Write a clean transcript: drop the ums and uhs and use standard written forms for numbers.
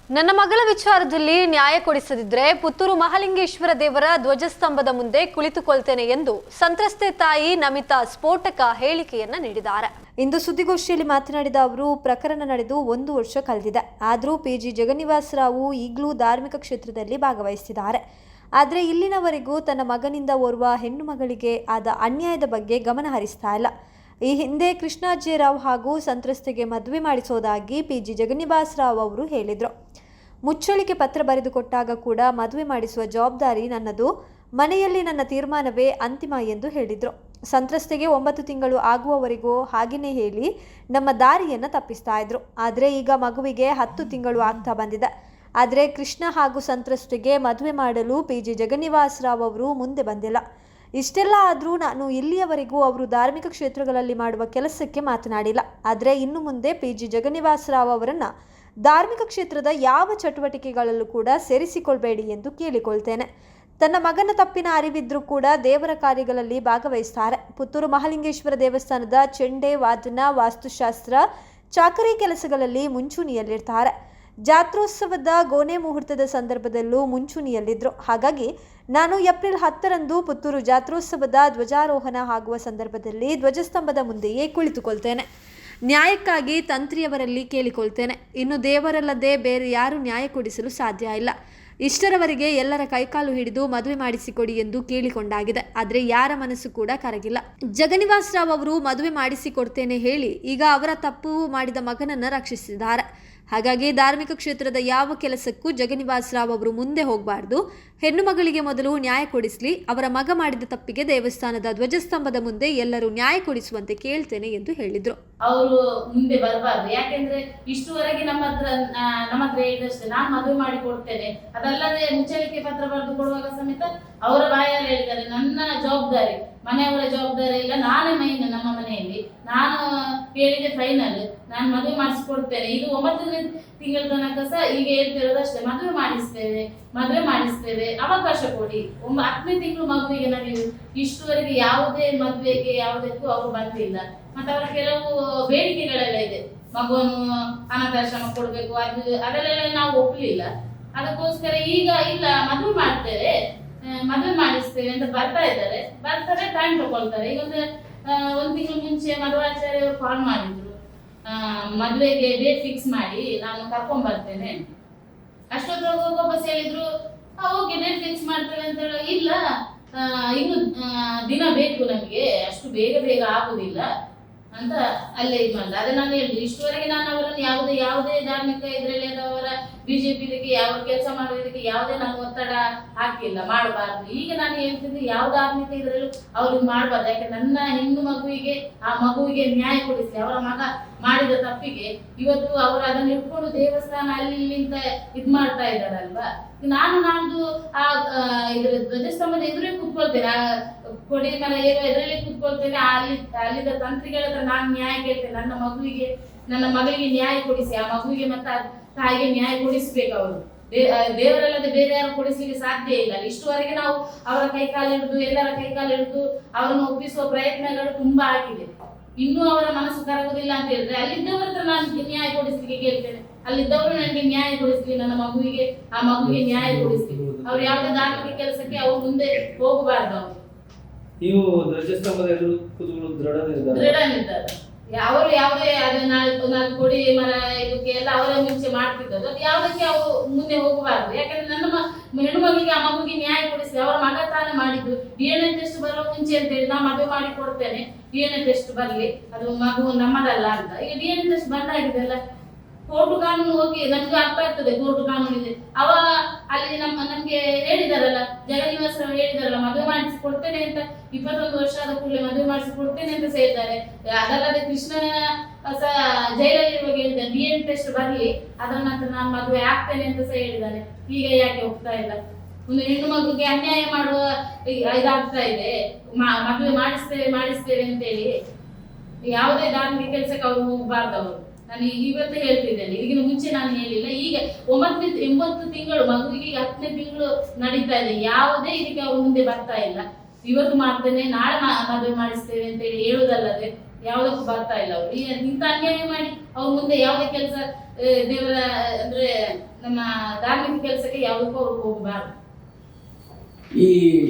ನನ್ನ ಮಗಳ ವಿಚಾರದಲ್ಲಿ ನ್ಯಾಯ ಕೊಡಿಸದಿದ್ದರೆ ಪುತ್ತೂರು ಮಹಾಲಿಂಗೇಶ್ವರ ದೇವರ ಧ್ವಜಸ್ತಂಭದ ಮುಂದೆ ಕುಳಿತುಕೊಳ್ತೇನೆ ಎಂದು ಸಂತ್ರಸ್ತೆ ತಾಯಿ ನಮಿತಾ ಸ್ಫೋಟಕ ಹೇಳಿಕೆಯನ್ನ ನೀಡಿದ್ದಾರೆ. ಇಂದು ಸುದ್ದಿಗೋಷ್ಠಿಯಲ್ಲಿ ಮಾತನಾಡಿದ ಅವರು, ಪ್ರಕರಣ ನಡೆದು 1 ವರ್ಷ ಕಳೆದಿದೆ. ಆದರೂ PG ಜಗನ್ನಿವಾಸ ರಾವು ಈಗಲೂ ಧಾರ್ಮಿಕ ಕ್ಷೇತ್ರದಲ್ಲಿ ಭಾಗವಹಿಸಿದ್ದಾರೆ. ಆದರೆ ಇಲ್ಲಿನವರೆಗೂ ತನ್ನ ಮಗನಿಂದ ಓರ್ವ ಹೆಣ್ಣು ಮಗಳಿಗೆ ಆದ ಅನ್ಯಾಯದ ಬಗ್ಗೆ ಗಮನ ಹರಿಸ್ತಾ ಇಲ್ಲ. ಈ ಹಿಂದೆ ಕೃಷ್ಣಾಜಿರಾವ್ ಹಾಗೂ ಸಂತ್ರಸ್ತೆಗೆ ಮದುವೆ ಮಾಡಿಸೋದಾಗಿ PG ಜಗನ್ನಿವಾಸ ರಾವ್ ಅವರು ಹೇಳಿದರು. ಮುಚ್ಚಳಿಕೆ ಪತ್ರ ಬರೆದುಕೊಟ್ಟಾಗ ಕೂಡ ಮದುವೆ ಮಾಡಿಸುವ ಜವಾಬ್ದಾರಿ ನನ್ನದು, ಮನೆಯಲ್ಲಿ ನನ್ನ ತೀರ್ಮಾನವೇ ಅಂತಿಮ ಎಂದು ಹೇಳಿದರು. ಸಂತ್ರಸ್ತೆಗೆ 9 ತಿಂಗಳು ಆಗುವವರೆಗೂ ಹಾಗೆಯೇ ಹೇಳಿ ನಮ್ಮ ದಾರಿಯನ್ನು ತಪ್ಪಿಸ್ತಾ ಇದ್ರು. ಆದರೆ ಈಗ ಮಗುವಿಗೆ 10 ತಿಂಗಳು ಆಗ್ತಾ ಬಂದಿದೆ. ಆದರೆ ಕೃಷ್ಣ ಹಾಗೂ ಸಂತ್ರಸ್ತೆಗೆ ಮದುವೆ ಮಾಡಲು PG ಜಗನ್ನಿವಾಸ ರಾವ್ ಅವರು ಮುಂದೆ ಬಂದಿಲ್ಲ. ಇಷ್ಟೆಲ್ಲ ಆದರೂ ನಾನು ಇಲ್ಲಿಯವರೆಗೂ ಅವರು ಧಾರ್ಮಿಕ ಕ್ಷೇತ್ರಗಳಲ್ಲಿ ಮಾಡುವ ಕೆಲಸಕ್ಕೆ ಮಾತನಾಡಿಲ್ಲ. ಆದರೆ ಇನ್ನು ಮುಂದೆ PG ಜಗನ್ನಿವಾಸ ರಾವ್ ಅವರನ್ನು ಧಾರ್ಮಿಕ ಕ್ಷೇತ್ರದ ಯಾವ ಚಟುವಟಿಕೆಗಳಲ್ಲೂ ಕೂಡ ಸೇರಿಸಿಕೊಳ್ಬೇಡಿ ಎಂದು ಕೇಳಿಕೊಳ್ತೇನೆ. ತನ್ನ ಮಗನ ತಪ್ಪಿನ ಅರಿವಿದ್ರೂ ಕೂಡ ದೇವರ ಕಾರ್ಯಗಳಲ್ಲಿ ಭಾಗವಹಿಸ್ತಾರೆ. ಪುತ್ತೂರು ಮಹಾಲಿಂಗೇಶ್ವರ ದೇವಸ್ಥಾನದ ಚೆಂಡೆ, ವಾದನ, ವಾಸ್ತುಶಾಸ್ತ್ರ, ಚಾಕರಿ ಕೆಲಸಗಳಲ್ಲಿ ಮುಂಚೂಣಿಯಲ್ಲಿರ್ತಾರೆ. ಜಾತ್ರೋತ್ಸವದ ಗೋನೆ ಮುಹೂರ್ತದ ಸಂದರ್ಭದಲ್ಲೂ ಮುಂಚೂಣಿಯಲ್ಲಿದ್ದರು. ಹಾಗಾಗಿ ನಾನು ಏಪ್ರಿಲ್ 10ರಂದು ಪುತ್ತೂರು ಜಾತ್ರೋತ್ಸವದ ಧ್ವಜಾರೋಹಣ ಆಗುವ ಸಂದರ್ಭದಲ್ಲಿ ಧ್ವಜಸ್ತಂಭದ ಮುಂದೆಯೇ ಕುಳಿತುಕೊಳ್ತೇನೆ. ನ್ಯಾಯಕ್ಕಾಗಿ ತಂತ್ರಿಯವರಲ್ಲಿ ಕೇಳಿಕೊಳ್ತೇನೆ. ಇನ್ನು ದೇವರಲ್ಲದೆ ಬೇರೆ ಯಾರು ನ್ಯಾಯ ಕೊಡಿಸಲು ಸಾಧ್ಯ ಇಲ್ಲ. ಇಷ್ಟರವರೆಗೆ ಎಲ್ಲರ ಕೈಕಾಲು ಹಿಡಿದು ಮದುವೆ ಮಾಡಿಸಿಕೊಡಿ ಎಂದು ಕೇಳಿಕೊಂಡಾಗಿದೆ. ಆದರೆ ಯಾರ ಮನಸ್ಸು ಕೂಡ ಕರಗಿಲ್ಲ. ಜಗನ್ನಿವಾಸ ರಾವ್ ಅವರು ಮದುವೆ ಮಾಡಿಸಿಕೊಡ್ತೇನೆ ಹೇಳಿ ಈಗ ಅವರ ತಪ್ಪು ಮಾಡಿದ ಮಗನನ್ನು ರಕ್ಷಿಸಿದ್ದಾರೆ. ಹಾಗಾಗಿ ಧಾರ್ಮಿಕ ಕ್ಷೇತ್ರದ ಯಾವ ಕೆಲಸಕ್ಕೂ ಜಗನ್ನಿವಾಸ ರಾವ್ ಅವರು ಮುಂದೆ ಹೋಗಬಾರ್ದು. ಹೆಣ್ಣು ಮಗಳಿಗೆ ಮೊದಲು ನ್ಯಾಯ ಕೊಡಿಸಲಿ. ಅವರ ಮಗ ಮಾಡಿದ ತಪ್ಪಿಗೆ ದೇವಸ್ಥಾನದ ಧ್ವಜಸ್ತಂಭದ ಮುಂದೆ ಎಲ್ಲರೂ ನ್ಯಾಯ ಕೊಡಿಸುವಂತೆ ಕೇಳ್ತೇನೆ ಎಂದು ಹೇಳಿದ್ರು. ಅವರು ಮುಂದೆ ಬರಬಾರ್ದು. ಯಾಕೆಂದ್ರೆ ಇಷ್ಟುವರೆಗೆ ನಮ್ಮ ಹತ್ರ ಹೇಳಿದಷ್ಟೇ, ನಾನು ಮದುವೆ ಮಾಡಿ ಕೊಡ್ತೇನೆ. ಅದಲ್ಲದೆ ಮುಚ್ಚಳಿಕೆ ಪತ್ರ ಬರೆದು ಕೊಡುವಾಗ ಸಮೇತ ಅವರ ಬಾಯಲ್ಲಿ ಹೇಳಿದ್ದಾರೆ, ನನ್ನ ಜವಾಬ್ದಾರಿ, ಮನೆಯವರ ಜವಾಬ್ದಾರಿ ಇಲ್ಲ, ನಾನೇ ಮೈನ್ ನಮ್ಮ ಮನೆಯಲ್ಲಿ, ನಾನು ಹೇಳಿದೆ ಫೈನಲ್, ನಾನು ಮದುವೆ ಮಾಡಿಸ್ಕೊಡ್ತೇನೆ. ಇದು 9 ತಿಂಗಳ ತನಕ ಸಹ ಈಗ ಹೇಳ್ತಿರೋದಷ್ಟೇ, ಮದುವೆ ಮಾಡಿಸ್ತೇವೆ, ಅವಕಾಶ ಕೊಡಿ. 10ನೇ ತಿಂಗಳು ಮಗುವಿಗೆ ನಡೆಯುವುದು. ಇಷ್ಟುವರೆಗೆ ಯಾವುದೇ ಮದುವೆಗೆ ಯಾವುದಕ್ಕೂ ಅವರು ಬಂದಿಲ್ಲ. ಮತ್ತೆ ಅವರ ಕೆಲವು ಬೇಡಿಕೆಗಳೆಲ್ಲ ಇದೆ, ಮಗುವನ್ನು ಅನಾಥಾಶ್ರಮ ಕೊಡ್ಬೇಕು, ಅದೆಲ್ಲ ನಾವು ಒಪ್ಪಲಿಲ್ಲ. ಅದಕ್ಕೋಸ್ಕರ ಈಗ ಇಲ್ಲ, ಮದುವೆ ಮಾಡಿಸ್ತೇವೆ ಅಂತ ಬರ್ತಾರೆ, ಟೈಮ್ ತಗೊಳ್ತಾರೆ. ಈಗ ಒಂದು ತಿಂಗಳು ಮುಂಚೆ ಮಧ್ವಾಚಾರ್ಯ ಅವರು ಕಾಲ್ ಮಾಡಿದ್ರು, ಮದುವೆಗೆ ಡೇಟ್ ಫಿಕ್ಸ್ ಮಾಡಿ ನಾನು ಕರ್ಕೊಂಡ್ ಬರ್ತೇನೆ. ಅಷ್ಟೊತ್ತಿಗೆ ವಾಪಸ್ ಹೇಳಿದ್ರು, ಓಕೆ ಡೇಟ್ ಫಿಕ್ಸ್ ಮಾಡ್ತೇವೆ ಅಂತ ಹೇಳಿ, ಇಲ್ಲ ಇನ್ನು ದಿನ ಬೇಕು ನಮಗೆ, ಅಷ್ಟು ಬೇಗ ಆಗುದಿಲ್ಲ ಅಂತ ಅಲ್ಲೇ ಇದು ಮಾಡಿದೆ. ಅದೇ ನಾನು ಹೇಳಿದ್ರು, ಇಷ್ಟುವರೆಗೆ ನಾನು ಅವರನ್ನು ಯಾವುದೇ ಧಾರ್ಮಿಕ ಇದರಲ್ಲಿ ಅವರ BJP ಇದಕ್ಕೆ ಯಾವ ಕೆಲಸ ಮಾಡೋದಕ್ಕೆ ಯಾವುದೇ ನಾನು ಒತ್ತಡ ಹಾಕಿಲ್ಲ, ಮಾಡಬಾರ್ದು. ಈಗ ನಾನು ಹೇಳ್ತಿದ್ದೆ, ಯಾವ ಧಾರ್ಮಿಕ ಇದರಲ್ಲೂ ಅವ್ರು ಮಾಡಬಾರ್ದು. ಯಾಕೆ ನನ್ನ ಹೆಣ್ಣು ಮಗುವಿಗೆ, ಆ ಮಗುವಿಗೆ ನ್ಯಾಯ ಕೊಡಿಸಿ. ಅವರ ಮಗ ಮಾಡಿದ ತಪ್ಪಿಗೆ ಇವತ್ತು ಅವರು ಅದನ್ನು ಇಟ್ಕೊಂಡು ದೇವಸ್ಥಾನ ಅಲ್ಲಿ ಇಲ್ಲಿಂದ ಇದ್ ಮಾಡ್ತಾ ಇದ್ದಾರಲ್ವಾ. ನಾನು ಆ ಇದ್ರ ಧ್ವಜಸ್ತಂಭದ ಎದುರೇ ಕೂತ್ಕೊಳ್ತೇನೆ, ಕೊಡಿ ಮರ ಎದುರಲ್ಲಿ ಕೂತ್ಕೊಳ್ತೇನೆ. ಅಲ್ಲಿದ್ದ ತಂತ್ರಿಗಳ ಹತ್ರ ನಾನು ನ್ಯಾಯ ಕೇಳ್ತೇನೆ, ನನ್ನ ಮಗಳಿಗೆ ನ್ಯಾಯ ಕೊಡಿಸಿ, ಆ ಮಗುವಿಗೆ ಮತ್ತೆ ತಾಯಿಗೆ ನ್ಯಾಯ ಕೊಡಿಸ್ಬೇಕು. ಅವರು ದೇವರಲ್ಲದೆ ಬೇರೆ ಯಾರು ಕೊಡಿಸ್ಲಿಕ್ಕೆ ಸಾಧ್ಯ ಇಲ್ಲ. ಇಷ್ಟುವರೆಗೆ ನಾವು ಅವರ ಎಲ್ಲರ ಕೈಕಾಲು ಹಿಡಿದು ಅವರನ್ನು ಒಪ್ಪಿಸುವ ಪ್ರಯತ್ನಗಳು ತುಂಬಾ ಆಗಿದೆ. ಇನ್ನೂ ಅವರ ಮನಸ್ಸು ಕರಗುದಿಲ್ಲ ಅಂತ ಹೇಳಿದ್ರೆ ಅಲ್ಲಿದ್ದವರ ಹತ್ರ ನಾನು ನ್ಯಾಯ ಕೊಡಿಸ್ಲಿಕ್ಕೆ ಕೇಳ್ತೇನೆ. ಅಲ್ಲಿದ್ದವರು ನನಗೆ ನ್ಯಾಯ ಕೊಡಿಸ್ಲಿ, ನನ್ನ ಆ ಮಗುವಿಗೆ ನ್ಯಾಯ ಕೊಡಿಸ್ಲಿ. ಅವ್ರು ಯಾವುದೇ ಧಾರ್ಮಿಕ ಕೆಲಸಕ್ಕೆ ಅವ್ರು ಮುಂದೆ ಹೋಗಬಾರ್ದು. ಅವರು ನೀವು ಧ್ವಜಸ್ತಂಭದ ಎದುರು ಕೂತ್ಕೊಳ್ಳೋದು ದೃಢ ನಿರ್ಧಾರ. ಅವರು ಯಾವುದೇ ಅದೇ ನಾಲ್ಕು ಕೊಡಿ ಮರ ಇದಕ್ಕೆ ಎಲ್ಲ ಅವರೇ ಮುಂಚೆ ಮಾಡ್ತಿದ್ದದ್ದು, ಅದು ಯಾವುದಕ್ಕೆ ಅವರು ಮುಂದೆ ಹೋಗಬಾರ್ದು. ಯಾಕಂದ್ರೆ ನನ್ನ ಹೆಣ್ಣು ಮಗುವಿಗೆ, ಆ ಮಗುವಿಗೆ ನ್ಯಾಯ ಕೊಡಿಸಿ. ಅವರ ಮಗ ತಾನೇ ಮಾಡಿದ್ದು. DNA ಟೆಸ್ಟ್ ಬರೋ ಮುಂಚೆ ಅಂತ ಹೇಳಿ, ನಾ ಮದುವೆ ಮಾಡಿ ಕೊಡ್ತೇನೆ, DNA ಟೆಸ್ಟ್ ಬರ್ಲಿ, ಅದು ಮಗು ನಮ್ಮದಲ್ಲ ಅಂತ. ಈಗ DNA ಟೆಸ್ಟ್ ಬಂದಾಗಿದೆ ಅಲ್ಲ, ಕೋರ್ಟು ಕಾನೂನು ಹೋಗಿ ನಮ್ಗೆ ಅರ್ಥ ಆಗ್ತದೆ, ಕೋರ್ಟು ಕಾನೂನು ಇದೆ. ಅಲ್ಲಿ ನಮ್ಗೆ ಹೇಳಿದಾರಲ್ಲ, ಜಗನ್ನಿವಾಸ ರಾವ್ ಹೇಳಿದಾರಲ್ಲ, ಮದುವೆ ಮಾಡಿಸಿ ಕೊಡ್ತೇನೆ ಅಂತ. 21 ವರ್ಷ ಆದ ಕೂಡಲೇ ಮದುವೆ ಮಾಡಿಸಿ ಕೊಡ್ತೇನೆ ಅಂತ ಹೇಳ್ತಾರೆ. ಅದಲ್ಲದೆ ಕೃಷ್ಣ ಜೈಲಲ್ಲಿರುವಾಗ ಹೇಳಿದ್ದಾನೆ, DNA ಟೆಸ್ಟ್ ಬರ್ಲಿ, ಅದರ ನಂತರ ನಾನು ಮದುವೆ ಆಗ್ತೇನೆ ಅಂತ ಸಹ ಹೇಳಿದ್ದಾನೆ. ಈಗ ಯಾಕೆ ಹೋಗ್ತಾ ಇಲ್ಲ? ಒಂದು ಹೆಣ್ಣು ಮಗುಗೆ ಅನ್ಯಾಯ ಮಾಡುವ ಇದಾಗ್ತಾ ಇದೆ. ಮದುವೆ ಮಾಡಿಸ್ತೇವೆ ಅಂತೇಳಿ ಯಾವುದೇ ಧಾರ್ಮಿಕ ಕೆಲಸಕ್ಕೆ ಅವ್ರು ಹೋಗಬಾರ್ದು. ಅವರು ನಾನು ಇವತ್ತು ಹೇಳ್ತಿದ್ದೇನೆ, ಇದಕ್ಕಿಂತ ಮುಂಚೆ ನಾನು ಹೇಳಿಲ್ಲ. ಈಗ 9 ತಿಂಗಳು ಮಗುವಿಗೆ 10ನೇ ತಿಂಗಳು ನಡೀತಾ ಇದೆ. ಯಾವುದೇ ಇದಕ್ಕೆ ಅವ್ರು ಮುಂದೆ ಬರ್ತಾ ಇಲ್ಲ. ಇವತ್ತು ಮಾಡ್ತೇನೆ, ನಾಳೆ ಮದುವೆ ಮಾಡಿಸ್ತೇವೆ ಅಂತೇಳಿ ಹೇಳುದಲ್ಲದೆ ಯಾವುದಕ್ಕೂ ಬರ್ತಾ ಇಲ್ಲ. ಅವರು ಇಂಥ ಅನ್ಯಾಯ ಮಾಡಿ ಅವ್ರ ಮುಂದೆ ಯಾವುದೇ ಕೆಲಸ ದೇವರ ಅಂದ್ರೆ ನಮ್ಮ ಧಾರ್ಮಿಕ ಕೆಲಸಕ್ಕೆ ಯಾವುದಕ್ಕೂ ಅವ್ರು ಹೋಗಬಾರ್ದು. ಈ